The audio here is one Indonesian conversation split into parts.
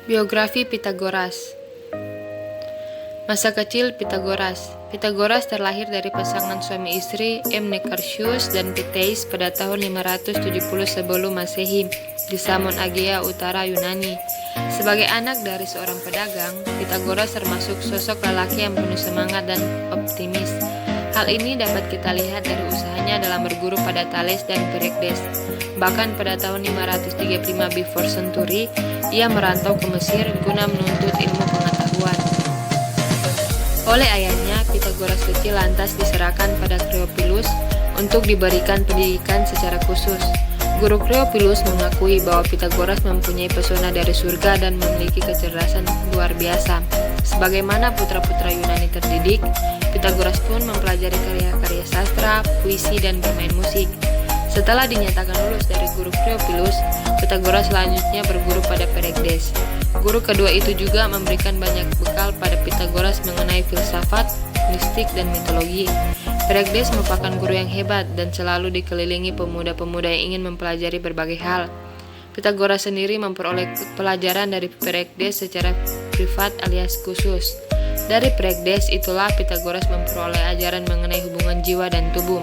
Biografi Pitagoras. Masa kecil Pitagoras. Pitagoras terlahir dari pasangan suami istri M. Necartius dan Piteis pada tahun 570 sebelum Masehi di Samon Agea, utara Yunani. Sebagai anak dari seorang pedagang, Pitagoras termasuk sosok lelaki yang penuh semangat dan optimis. Hal ini dapat kita lihat dari usahanya dalam berguru pada Thales dan Perikles. Bahkan pada tahun 535 before century, ia merantau ke Mesir guna menuntut ilmu pengetahuan. Oleh ayahnya, Pitagoras kecil lantas diserahkan pada Cleophilus untuk diberikan pendidikan secara khusus. Guru Cleophilus mengakui bahwa Pitagoras mempunyai pesona dari surga dan memiliki kecerdasan luar biasa. Sebagaimana putra-putra Yunani terdidik, Pitagoras pun mempelajari karya-karya sastra, puisi, dan bermain musik. Setelah dinyatakan lulus dari guru Cleophilus, Pitagoras selanjutnya berguru pada Perikles. Guru kedua itu juga memberikan banyak bekal pada Pitagoras mengenai filsafat, mistik, dan mitologi. Perikles merupakan guru yang hebat dan selalu dikelilingi pemuda-pemuda yang ingin mempelajari berbagai hal. Pitagoras sendiri memperoleh pelajaran dari Perikles secara privat alias khusus. Dari Perikles itulah Pitagoras memperoleh ajaran mengenai hubungan jiwa dan tubuh.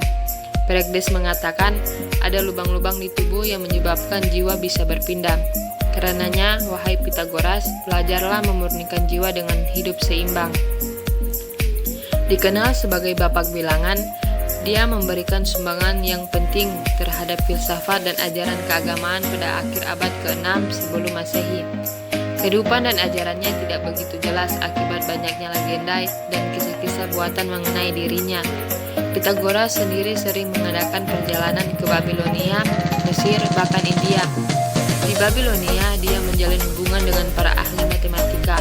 Perikles mengatakan ada lubang-lubang di tubuh yang menyebabkan jiwa bisa berpindah. Karenanya, wahai Pitagoras, belajarlah memurnikan jiwa dengan hidup seimbang. Dikenal sebagai bapak bilangan, dia memberikan sumbangan yang penting terhadap filsafat dan ajaran keagamaan pada akhir abad ke-6 sebelum Masehi. Kehidupan dan ajarannya tidak begitu jelas akibat banyaknya legenda dan kisah-kisah buatan mengenai dirinya. Pitagoras sendiri sering mengadakan perjalanan ke Babilonia, Mesir, bahkan India. Di Babilonia, dia menjalin hubungan dengan para ahli matematika.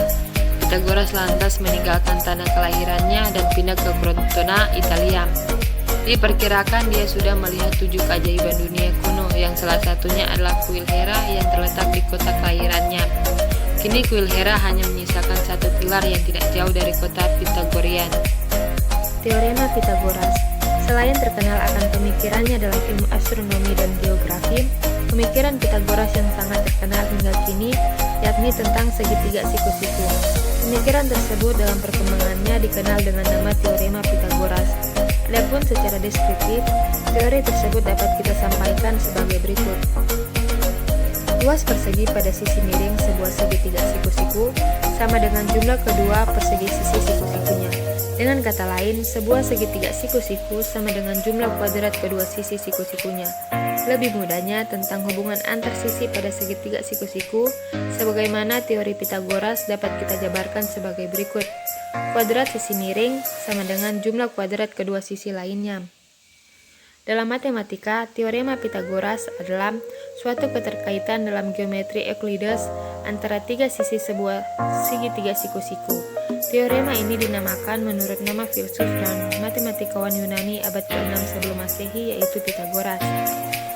Pitagoras lantas meninggalkan tanah kelahirannya dan pindah ke Crotona, Italia. Diperkirakan dia sudah melihat 7 keajaiban dunia kuno, yang salah satunya adalah kuil Hera yang terletak di kota kelahirannya. Kini kuil Hera hanya menyisakan satu pilar yang tidak jauh dari kota Pitagorian. Teorema Pitagoras. Selain terkenal akan pemikirannya dalam ilmu astronomi dan geografi, pemikiran Pitagoras yang sangat terkenal hingga kini yakni tentang segitiga siku-siku. Pemikiran tersebut dalam perkembangannya dikenal dengan nama Teorema Pitagoras. Adapun secara deskriptif, teori tersebut dapat kita sampaikan sebagai berikut. Luas persegi pada sisi miring sebuah segitiga siku-siku sama dengan jumlah kedua persegi sisi siku-sikunya. Dengan kata lain, sebuah segitiga siku-siku sama dengan jumlah kuadrat kedua sisi siku-sikunya. Lebih mudahnya, tentang hubungan antar sisi pada segitiga siku-siku, sebagaimana teori Pitagoras dapat kita jabarkan sebagai berikut. Kuadrat sisi miring sama dengan jumlah kuadrat kedua sisi lainnya. Dalam matematika, teorema Pitagoras adalah suatu keterkaitan dalam geometri Euclides antara tiga sisi sebuah segitiga siku-siku. Teorema ini dinamakan menurut nama filsuf dan matematikawan Yunani abad ke-6 sebelum Masehi, yaitu Pitagoras.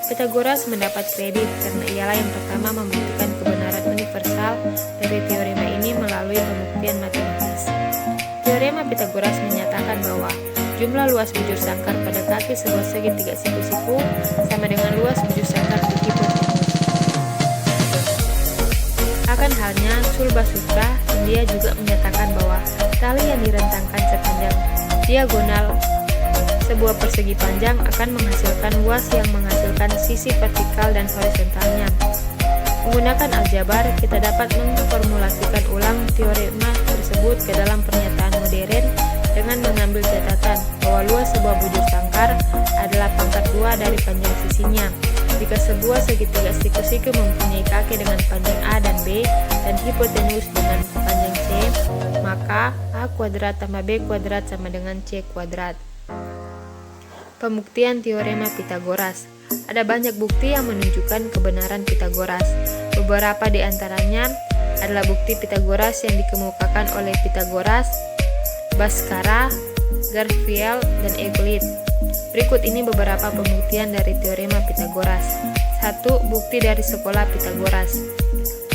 Pitagoras mendapat kredit karena ialah yang pertama membuktikan kebenaran universal dari teorema ini melalui pembuktian matematis. Teorema Pitagoras menyatakan bahwa jumlah luas bujur sangkar pada kaki sebuah segitiga siku-siku sama dengan luas bujur sangkar di hipotenus. Akan halnya Sulba Sutra, dia juga menyatakan bahwa tali yang direntangkan sepanjang diagonal sebuah persegi panjang akan menghasilkan luas yang menghasilkan sisi vertikal dan horizontalnya. Menggunakan aljabar, kita dapat memformulasikan ulang teorema tersebut ke dalam pernyataan modern dengan mengambil catatan bahwa luas sebuah bujur sangkar adalah pangkat 2 dari panjang sisinya. Jika sebuah segitiga siku-siku mempunyai kaki dengan panjang A dan B dan hipotenus dengan panjang C, maka A kuadrat tambah B kuadrat sama dengan C kuadrat. Pembuktian teorema Pitagoras. Ada banyak bukti yang menunjukkan kebenaran Pitagoras. Beberapa di antaranya adalah bukti Pitagoras yang dikemukakan oleh Pitagoras, Bhaskara, Garfield, dan Euclid. Berikut ini beberapa pembuktian dari teorema Pitagoras. 1. Bukti dari sekolah Pitagoras.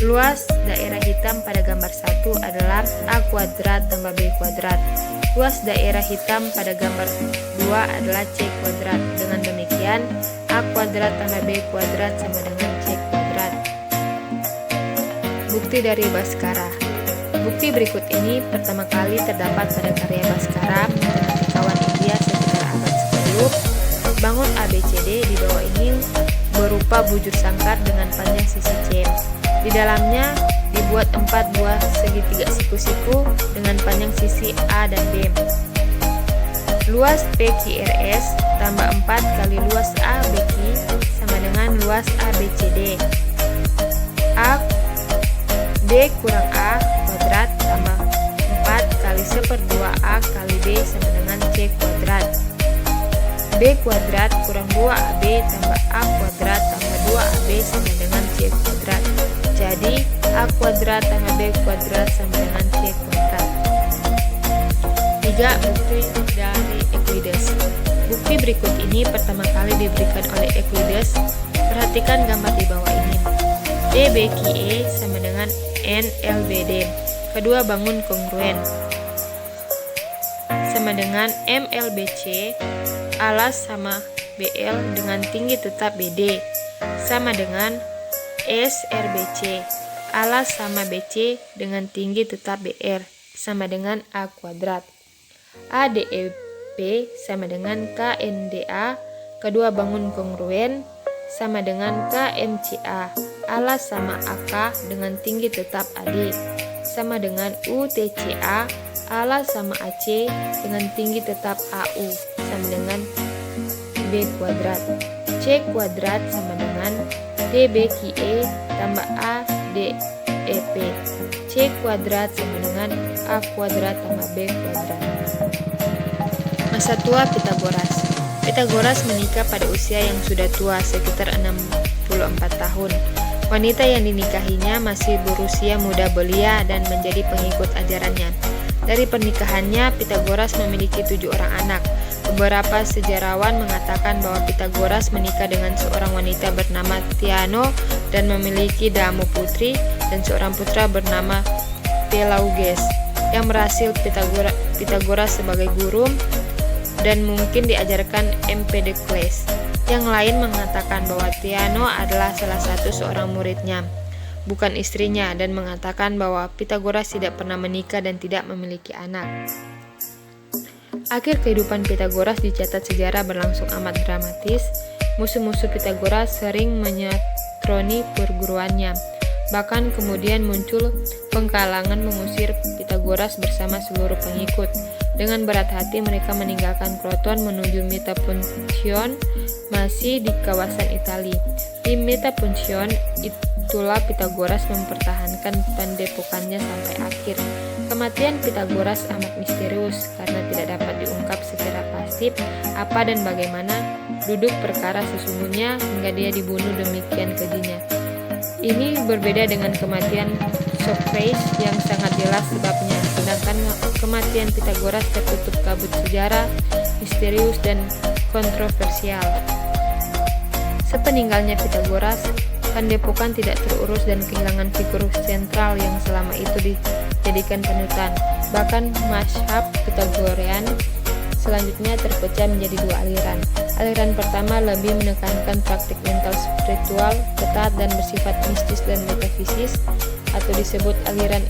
Luas daerah hitam pada gambar 1 adalah A kuadrat tambah B kuadrat. Luas daerah hitam pada gambar 2 adalah C kuadrat. Dengan demikian, A kuadrat tambah B kuadrat sama dengan C kuadrat. bukti dari Bhaskara. Bukti berikut ini pertama kali terdapat pada karya Bhaskara, matematikawan India sekitar abad 10. Bangun ABCD di bawah ini berupa bujur sangkar dengan panjang sisi C. Di dalamnya dibuat 4 buah segitiga siku-siku dengan panjang sisi A dan B. Luas PQRS tambah 4 kali luas ABQ sama dengan luas ABCD. A B kurang A kuadrat tambah 4 kali 1/2A kali B sama dengan C kuadrat. B kuadrat kurang 2AB tambah A kuadrat tambah 2AB sama dengan C kuadrat. Jadi A kuadrat tambah B kuadrat sama dengan C kuadrat. 3. Bukti dari Euclides. Bukti berikut ini pertama kali diberikan oleh Euclides. Perhatikan gambar di bawah ini. DBQE sama dengan NLBD. Kedua bangun kongruen. Sama dengan MLBC. Alas sama BL dengan tinggi tetap BD. Sama dengan SRBC. Alas sama BC dengan tinggi tetap BR. Sama dengan A kuadrat. ADEB sama dengan KNDA. Kedua bangun kongruen. Sama dengan KMCA. Alas sama AK dengan tinggi tetap AD. Sama dengan UTCA. Alas sama AC dengan tinggi tetap AU. Sama dengan B kuadrat. C kuadrat sama dengan DBQE tambah ADEP. C kuadrat sama dengan A kuadrat tambah B kuadrat. Masa tua Pitagoras. Pitagoras menikah pada usia yang sudah tua, sekitar 64 tahun. Wanita yang dinikahinya masih berusia muda belia dan menjadi pengikut ajarannya. Dari pernikahannya, Pitagoras memiliki 7 orang anak. Beberapa sejarawan mengatakan bahwa Pitagoras menikah dengan seorang wanita bernama Theano dan memiliki Damo putri dan seorang putra bernama Pelauges yang merasil Pitagoras sebagai guru dan mungkin diajarkan Empedocles. Yang lain mengatakan bahwa Theano adalah salah satu seorang muridnya, bukan istrinya, dan mengatakan bahwa Pitagoras tidak pernah menikah dan tidak memiliki anak. Akhir kehidupan Pitagoras dicatat sejarah berlangsung amat dramatis. Musuh-musuh Pitagoras sering menyatroni perguruannya. Bahkan kemudian muncul pengkalangan mengusir Pitagoras bersama seluruh pengikut. Dengan berat hati mereka meninggalkan Kroton menuju Metapuntion, masih di kawasan Italia. Di Metapuntion itulah Pitagoras mempertahankan pendepokannya sampai akhir. Kematian Pitagoras amat misterius karena tidak dapat diungkap secara pasti apa dan bagaimana duduk perkara sesungguhnya hingga dia dibunuh demikian kejinya. Ini berbeda dengan kematian Socrates yang sangat jelas sebabnya, sedangkan kematian Pitagoras tertutup kabut sejarah, misterius dan kontroversial. Sepeninggalnya Pitagoras, pendepokan tidak terurus dan kehilangan figur sentral yang selama itu dijadikan panutan. Bahkan mazhab Pitagorean selanjutnya terpecah menjadi 2 aliran. Aliran pertama lebih menekankan praktik mental spiritual ketat dan bersifat mistis dan metafisis, atau disebut aliran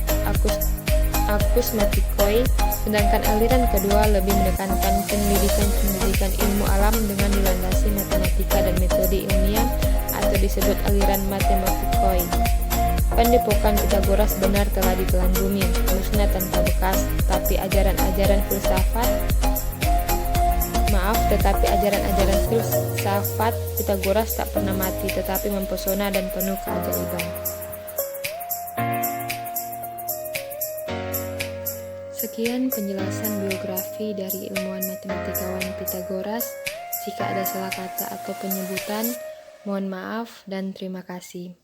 Akusmatikoi, sedangkan aliran kedua lebih menekankan penyelidikan ilmu alam dengan dilandasi matematika dan metode ilmiah, atau disebut aliran Mathematikoi. Pendepokan Pitagoras benar telah ditelan bumi, musnah tanpa bekas, tetapi ajaran-ajaran filsafat Pitagoras tak pernah mati, tetapi mempesona dan penuh keajaiban. Sekian penjelasan biografi dari ilmuwan matematikawan Pitagoras. Jika ada salah kata atau penyebutan, mohon maaf dan terima kasih.